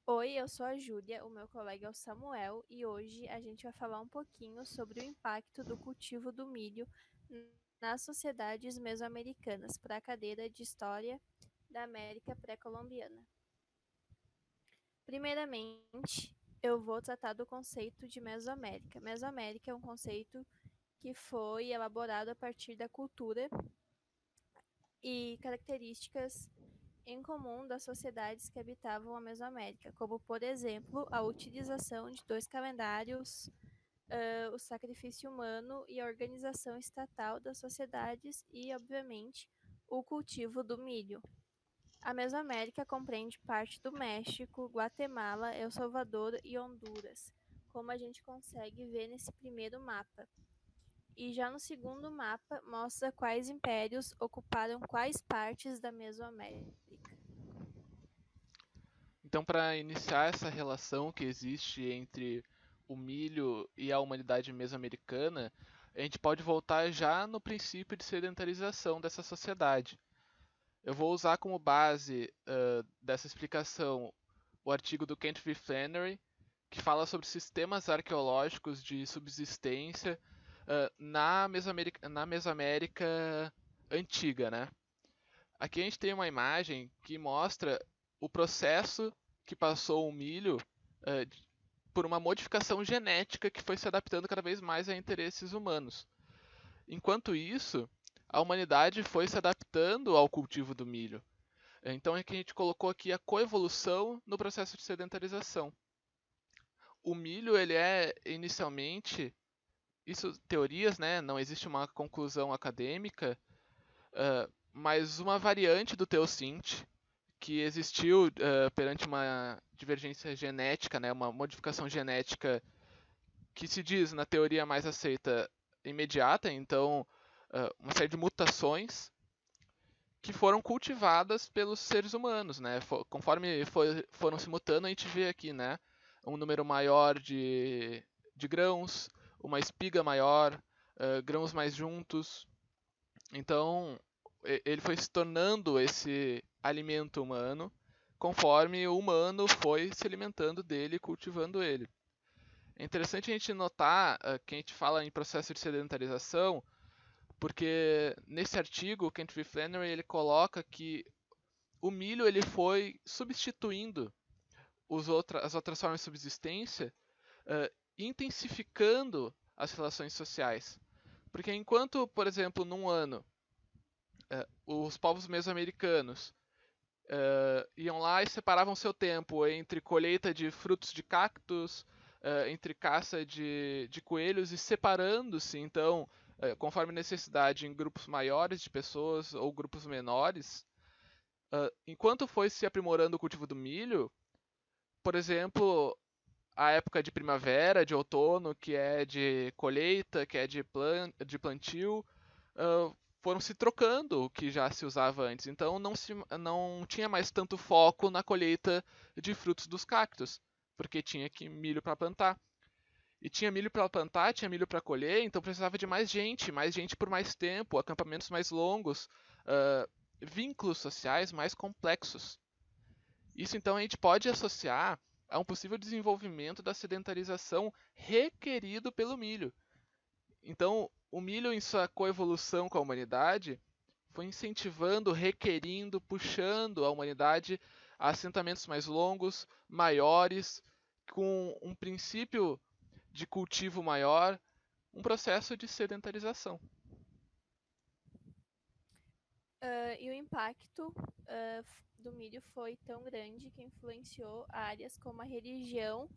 Oi, eu sou a Júlia, o meu colega é o Samuel e hoje a gente vai falar um pouquinho sobre o impacto do cultivo do milho nas sociedades mesoamericanas para a cadeira de História da América pré-colombiana. Primeiramente, eu vou tratar do conceito de Mesoamérica. Mesoamérica é um conceito que foi elaborado a partir da cultura e características em comum das sociedades que habitavam a Mesoamérica, como, por exemplo, a utilização de dois calendários, o sacrifício humano e a organização estatal das sociedades e, obviamente, o cultivo do milho. A Mesoamérica compreende parte do México, Guatemala, El Salvador e Honduras, como a gente consegue ver nesse primeiro mapa. E já no segundo mapa mostra quais impérios ocuparam quais partes da Mesoamérica. Então, para iniciar essa relação que existe entre o milho e a humanidade mesoamericana, a gente pode voltar já no princípio de sedentarização dessa sociedade. Eu vou usar como base dessa explicação o artigo do Kent V. Flannery, que fala sobre sistemas arqueológicos de subsistência na Mesoamérica antiga, né? Aqui a gente tem uma imagem que mostra o processo que passou o milho eh, por uma modificação genética que foi se adaptando cada vez mais a interesses humanos. Enquanto isso, a humanidade foi se adaptando ao cultivo do milho. Então é que a gente colocou aqui a coevolução no processo de sedentarização. O milho, ele é inicialmente, isso teorias, né? Não existe uma conclusão acadêmica, mas uma variante do teosinte que existiu perante uma divergência genética, né, uma modificação genética que se diz na teoria mais aceita imediata, então uma série de mutações que foram cultivadas pelos seres humanos, né? Conforme foram se mutando, a gente vê aqui, né, um número maior de grãos, uma espiga maior, grãos mais juntos. Então, ele foi se tornando esse alimento humano conforme o humano foi se alimentando dele e cultivando ele. É interessante a gente notar que a gente fala em processo de sedentarização, porque nesse artigo, o Kent V. Flannery ele coloca que o milho ele foi substituindo as outras formas de subsistência, intensificando as relações sociais. Porque enquanto, por exemplo, num ano, os povos mesoamericanos iam lá e separavam seu tempo entre colheita de frutos de cactos, entre caça de coelhos e separando-se, então, conforme necessidade, em grupos maiores de pessoas ou grupos menores. Enquanto foi se aprimorando o cultivo do milho, por exemplo, a época de primavera, de outono, que é de colheita, que é de plantio, foram se trocando o que já se usava antes. Então não tinha mais tanto foco na colheita de frutos dos cactos, porque tinha que milho para plantar. E tinha milho para plantar, tinha milho para colher, então precisava de mais gente por mais tempo, acampamentos mais longos, vínculos sociais mais complexos. Isso então a gente pode associar a um possível desenvolvimento da sedentarização requerido pelo milho. Então, o milho, em sua coevolução com a humanidade, foi incentivando, requerindo, puxando a humanidade a assentamentos mais longos, maiores, com um princípio de cultivo maior, um processo de sedentarização. E o impacto do milho foi tão grande que influenciou áreas como a religião,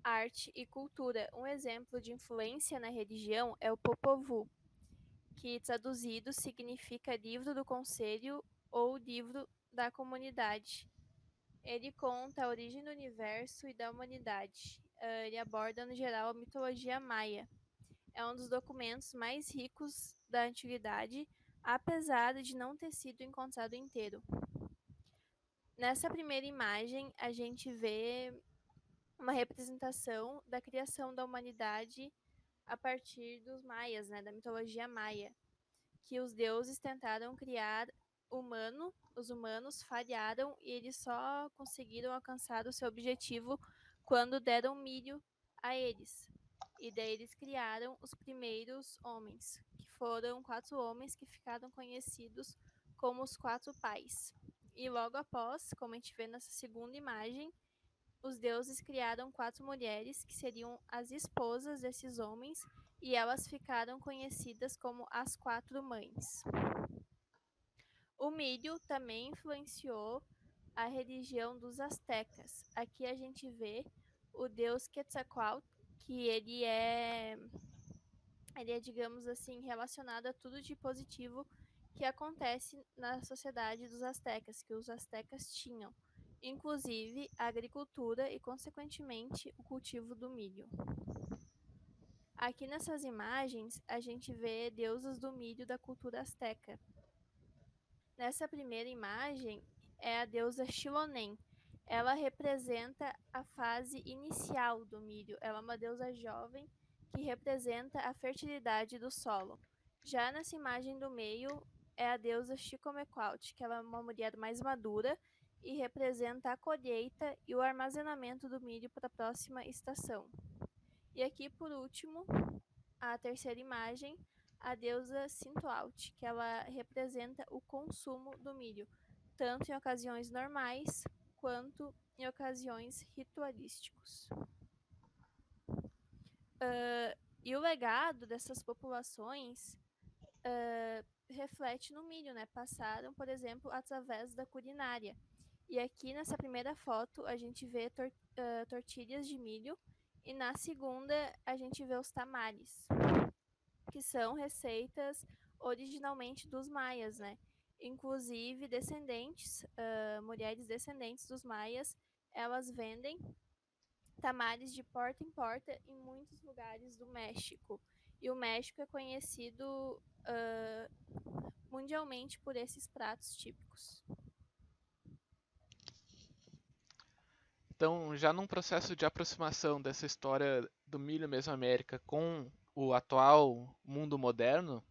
arte e cultura. Um exemplo de influência na religião é o Popol Vuh, que traduzido significa livro do conselho ou livro da comunidade. Ele conta a origem do universo e da humanidade. Ele aborda, no geral, a mitologia maia. É um dos documentos mais ricos da antiguidade, apesar de não ter sido encontrado inteiro. Nessa primeira imagem, a gente vê uma representação da criação da humanidade a partir dos maias, né, da mitologia maia, que os deuses tentaram criar os humanos falharam e eles só conseguiram alcançar o seu objetivo quando deram milho a eles. E daí eles criaram os primeiros homens, que foram 4 homens que ficaram conhecidos como os 4 pais. E logo após, como a gente vê nessa segunda imagem, os deuses criaram 4 mulheres que seriam as esposas desses homens e elas ficaram conhecidas como as 4 mães. O milho também influenciou a religião dos astecas. Aqui a gente vê o deus Quetzalcoatl, que ele é, digamos assim, relacionado a tudo de positivo que acontece na sociedade dos astecas, que os astecas tinham, inclusive a agricultura e, consequentemente, o cultivo do milho. Aqui nessas imagens, a gente vê deusas do milho da cultura asteca. Nessa primeira imagem é a deusa Xilonem. Ela representa a fase inicial do milho. Ela é uma deusa jovem que representa a fertilidade do solo. Já nessa imagem do meio é a deusa Xicomequalt, que ela é uma mulher mais madura e representa a colheita e o armazenamento do milho para a próxima estação. E aqui, por último, a terceira imagem, a deusa Sintoalt, que ela representa o consumo do milho, tanto em ocasiões normais quanto em ocasiões ritualísticos. E o legado dessas populações reflete no milho, né? Passaram, por exemplo, através da culinária. E aqui nessa primeira foto a gente vê tortilhas de milho e na segunda a gente vê os tamales, que são receitas originalmente dos maias, né? Inclusive mulheres descendentes dos maias, elas vendem tamales de porta em porta em muitos lugares do México. E o México é conhecido mundialmente por esses pratos típicos. Então, já num processo de aproximação dessa história do milho Mesoamérica com o atual mundo moderno,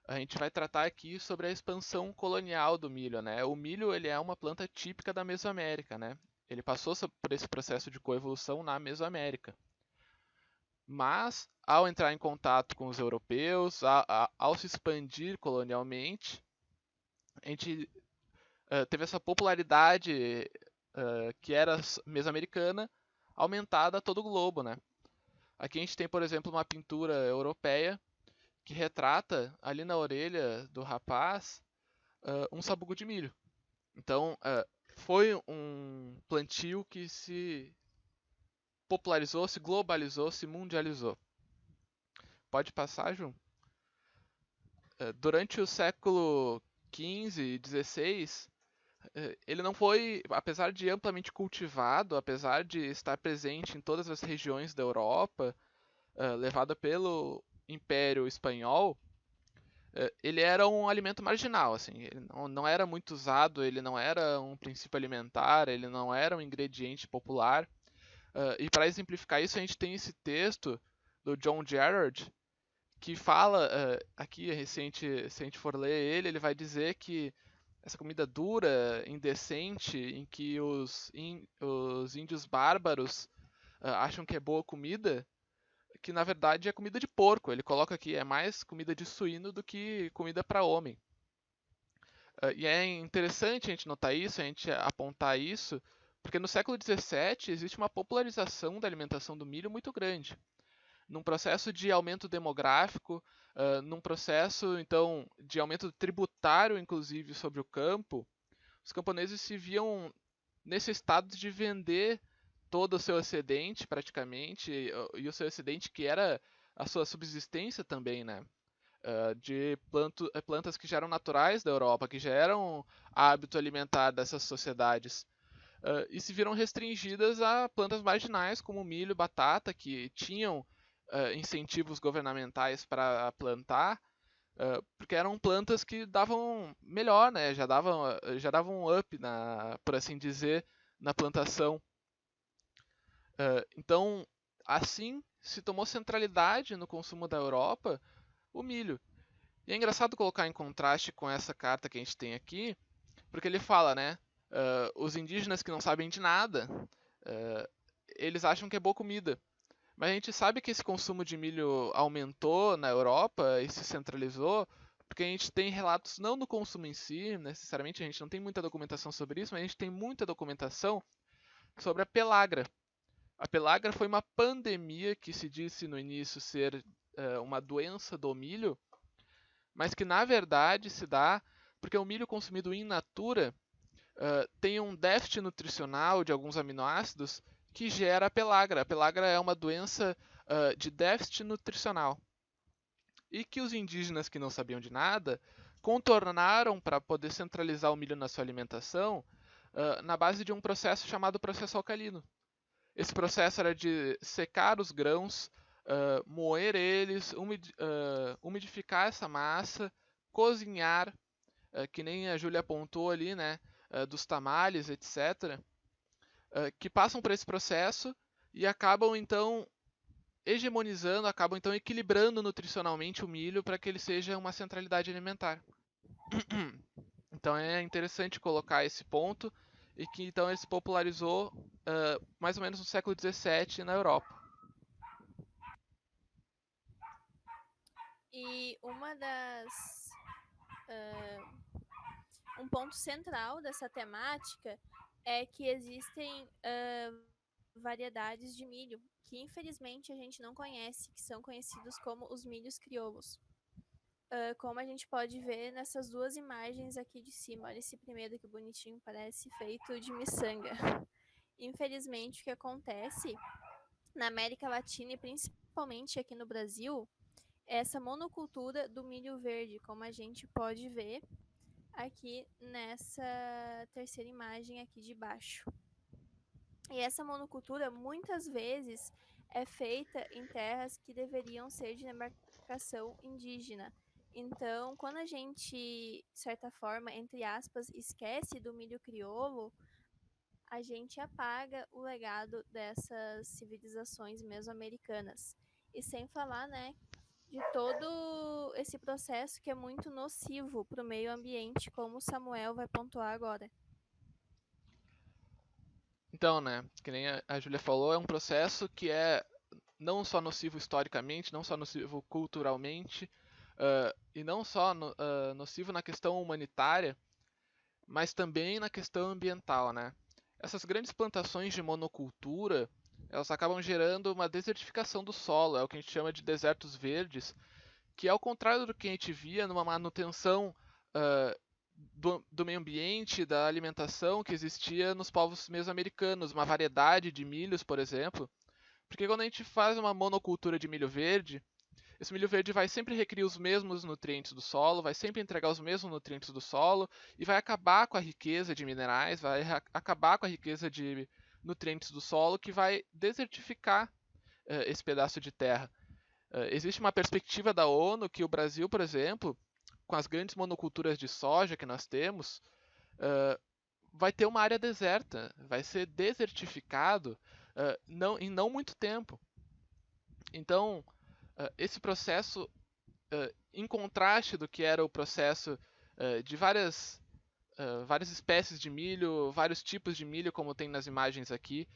a gente vai tratar aqui sobre a expansão colonial do milho, né? O milho, ele é uma planta típica da Mesoamérica, né? Ele passou por esse processo de coevolução na Mesoamérica. Mas, ao entrar em contato com os europeus, ao se expandir colonialmente, a gente teve essa popularidade que era mesoamericana aumentada a todo o globo, né? Aqui a gente tem, por exemplo, uma pintura europeia que retrata ali na orelha do rapaz um sabugo de milho. Então, foi um plantio que se popularizou, se globalizou, se mundializou. Pode passar, João? Durante o século XV e XVI, ele não foi, apesar de amplamente cultivado, apesar de estar presente em todas as regiões da Europa, levado pelo Império Espanhol, ele era um alimento marginal, assim, ele não era muito usado, ele não era um princípio alimentar, ele não era um ingrediente popular. E para exemplificar isso, a gente tem esse texto do John Gerard, que fala, aqui, se a gente for ler ele vai dizer que essa comida dura, indecente, em que os índios bárbaros acham que é boa comida, que na verdade é comida de porco. Ele coloca aqui, é mais comida de suíno do que comida para homem. E é interessante a gente notar isso, a gente apontar isso, porque no século XVII existe uma popularização da alimentação do milho muito grande. Num processo de aumento demográfico, num processo, então, de aumento tributário, inclusive, sobre o campo, os camponeses se viam nesse estado de vender todo o seu excedente, praticamente, e o seu excedente que era a sua subsistência também, né? De plantas que já eram naturais da Europa, que já eram hábito alimentar dessas sociedades, e se viram restringidas a plantas marginais como milho e batata, que tinham incentivos governamentais para plantar, porque eram plantas que davam melhor, né? Já davam um up, por assim dizer, na plantação. Então, assim se tomou centralidade no consumo da Europa o milho. E é engraçado colocar em contraste com essa carta que a gente tem aqui, porque ele fala, né? Os indígenas que não sabem de nada, uh, eles acham que é boa comida. Mas a gente sabe que esse consumo de milho aumentou na Europa e se centralizou, porque a gente tem relatos não do consumo em si, necessariamente a gente não tem muita documentação sobre isso, mas a gente tem muita documentação sobre a pelagra. A pelagra foi uma pandemia que se disse no início ser uma doença do milho, mas que na verdade se dá porque o milho consumido in natura tem um déficit nutricional de alguns aminoácidos que gera a pelagra. A pelagra é uma doença de déficit nutricional. E que os indígenas que não sabiam de nada contornaram para poder centralizar o milho na sua alimentação na base de um processo chamado processo alcalino. Esse processo era de secar os grãos, moer eles, umidificar essa massa, cozinhar, que nem a Júlia apontou ali, né, dos tamales, etc., que passam por esse processo e acabam então hegemonizando, acabam então equilibrando nutricionalmente o milho para que ele seja uma centralidade alimentar. Então é interessante colocar esse ponto e que então ele se popularizou mais ou menos no século XVII na Europa. E um ponto central dessa temática é que existem variedades de milho que infelizmente a gente não conhece, que são conhecidos como os milhos crioulos. Como a gente pode ver nessas duas imagens aqui de cima. Olha esse primeiro que bonitinho, parece feito de miçanga. Infelizmente, o que acontece na América Latina e principalmente aqui no Brasil é essa monocultura do milho verde, como a gente pode ver aqui nessa terceira imagem aqui de baixo. E essa monocultura muitas vezes é feita em terras que deveriam ser de demarcação indígena. Então, quando a gente, de certa forma, entre aspas, esquece do milho crioulo, a gente apaga o legado dessas civilizações mesoamericanas. E sem falar, né, de todo esse processo que é muito nocivo para o meio ambiente, como o Samuel vai pontuar agora. Então, né, que nem a Júlia falou, é um processo que é não só nocivo historicamente, não só nocivo culturalmente, e não só nocivo na questão humanitária, mas também na questão ambiental, né? Essas grandes plantações de monocultura, elas acabam gerando uma desertificação do solo, é o que a gente chama de desertos verdes, que ao contrário do que a gente via numa manutenção do meio ambiente, da alimentação que existia nos povos mesoamericanos, uma variedade de milhos, por exemplo, porque quando a gente faz uma monocultura de milho verde, esse milho verde vai sempre requerir os mesmos nutrientes do solo, vai sempre entregar os mesmos nutrientes do solo e vai acabar com a riqueza de minerais, vai acabar com a riqueza de nutrientes do solo, que vai desertificar esse pedaço de terra. Existe uma perspectiva da ONU que o Brasil, por exemplo, com as grandes monoculturas de soja que nós temos, vai ter uma área deserta, vai ser desertificado em não muito tempo. Então, esse processo, em contraste do que era o processo de várias espécies de milho, vários tipos de milho, como tem nas imagens aqui,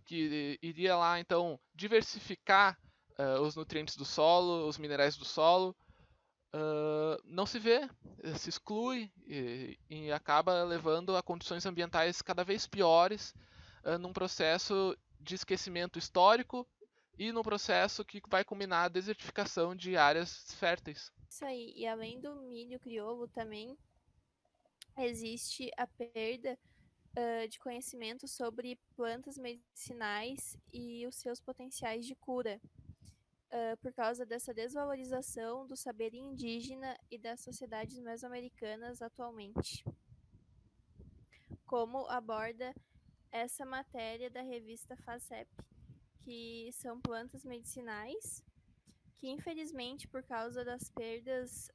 que iria lá então diversificar os nutrientes do solo, os minerais do solo, não se vê, se exclui e acaba levando a condições ambientais cada vez piores num processo de esquecimento histórico e num processo que vai culminar a desertificação de áreas férteis. Isso aí. E além do milho crioulo, também existe a perda de conhecimento sobre plantas medicinais e os seus potenciais de cura, por causa dessa desvalorização do saber indígena e das sociedades mesoamericanas atualmente. Como aborda essa matéria da revista FACEP, que são plantas medicinais que infelizmente por causa das perdas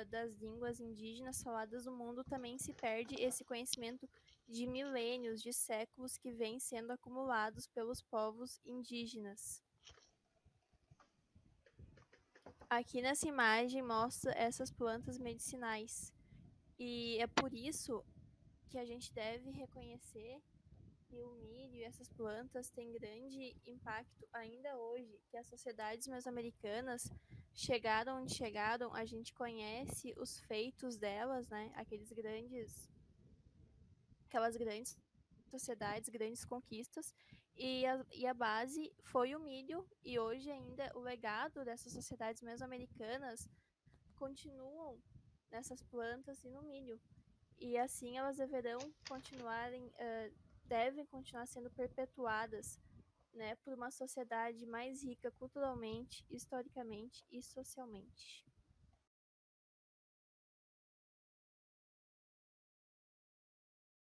das línguas indígenas faladas no mundo também se perde esse conhecimento de milênios, de séculos que vem sendo acumulados pelos povos indígenas. Aqui nessa imagem mostra essas plantas medicinais. E é por isso que a gente deve reconhecer que o milho e essas plantas têm grande impacto ainda hoje, que as sociedades mesoamericanas chegaram onde chegaram, a gente conhece os feitos delas, né? Aquelas grandes sociedades, grandes conquistas, e a base foi o milho, e hoje ainda o legado dessas sociedades mesoamericanas continuam nessas plantas e no milho. E assim elas devem continuar sendo perpetuadas, né, por uma sociedade mais rica culturalmente, historicamente e socialmente.